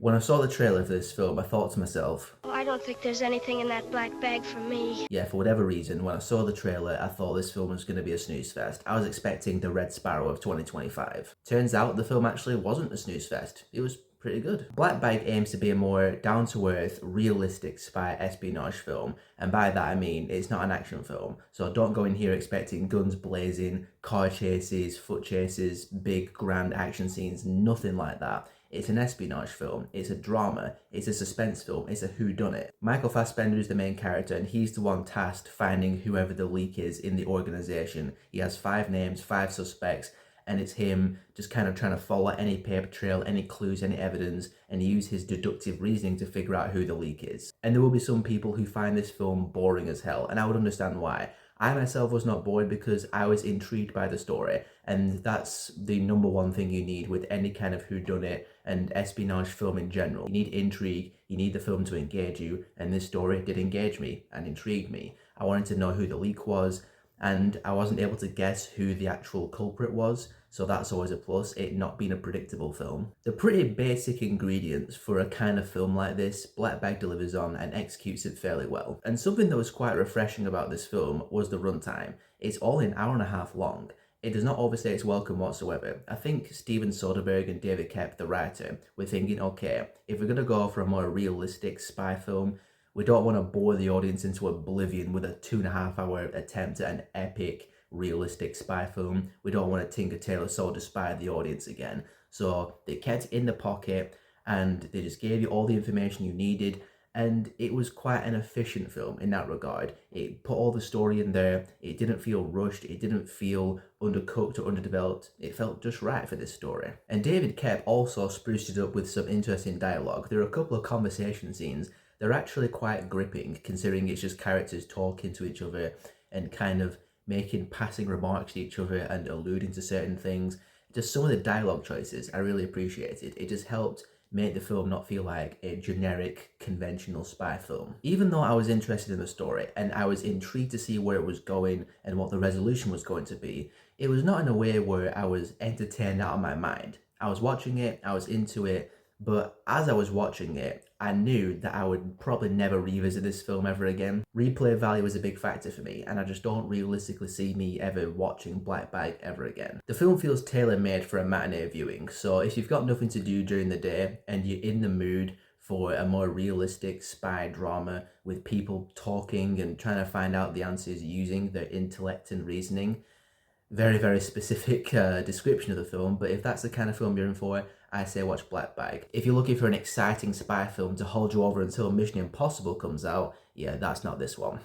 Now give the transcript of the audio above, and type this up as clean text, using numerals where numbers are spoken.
When I saw the trailer for this film, I thought to myself, Oh, I don't think there's anything in that black bag for me. yeah, for whatever reason, when I saw the trailer, I thought this film was going to be a snooze fest. I was expecting the Red Sparrow of 2025. Turns out the film actually wasn't a snooze fest. It was pretty good. Black Bag aims to be a more down-to-earth, realistic spy espionage film, and by that I mean it's not an action film. So don't go in here expecting guns blazing, car chases, foot chases, big grand action scenes, nothing like that. It's an espionage film, it's a drama, it's a suspense film, it's a whodunit. Michael Fassbender is the main character and he's the one tasked finding whoever the leak is in the organization. He has 5 names, 5 suspects, and it's him just kind of trying to follow any paper trail, any clues, any evidence, and use his deductive reasoning to figure out who the leak is. And there will be some people who find this film boring as hell, and I would understand why. I myself was not bored because I was intrigued by the story, and that's the number one thing you need with any kind of whodunit and espionage film in general. You need intrigue, you need the film to engage you, and this story did engage me and intrigued me. I wanted to know who the leak was, and I wasn't able to guess who the actual culprit was, so that's always a plus, it not being a predictable film. The pretty basic ingredients for a kind of film like this, Black Bag delivers on and executes it fairly well. And something that was quite refreshing about this film was the runtime. It's all an hour and a half long. It does not overstay its welcome whatsoever. I think Steven Soderbergh and David Koepp, the writer, were thinking, okay, if we're going to go for a more realistic spy film, we don't want to bore the audience into oblivion with a 2.5 hour attempt at an epic, realistic spy film. We don't want to Tinker Tailor Soldier Spy the audience again. So they kept it in the pocket and they just gave you all the information you needed. And it was quite an efficient film in that regard. It put all the story in there. It didn't feel rushed. It didn't feel undercooked or underdeveloped. It felt just right for this story. And David Koepp also spruced it up with some interesting dialogue. There are a couple of conversation scenes. They're actually quite gripping, considering it's just characters talking to each other and kind of making passing remarks to each other and alluding to certain things. Just some of the dialogue choices I really appreciated. It just helped make the film not feel like a generic, conventional spy film. Even though I was interested in the story and I was intrigued to see where it was going and what the resolution was going to be, it was not in a way where I was entertained out of my mind. I was watching it, I was into it, but as I was watching it, I knew that I would probably never revisit this film ever again. Replay value is a big factor for me, and I just don't realistically see me ever watching Black Bag ever again. The film feels tailor-made for a matinee viewing, so if you've got nothing to do during the day and you're in the mood for a more realistic spy drama with people talking and trying to find out the answers using their intellect and reasoning, very, very specific description of the film, but if that's the kind of film you're in for, I say watch Black Bag. If you're looking for an exciting spy film to hold you over until Mission Impossible comes out, yeah, that's not this one.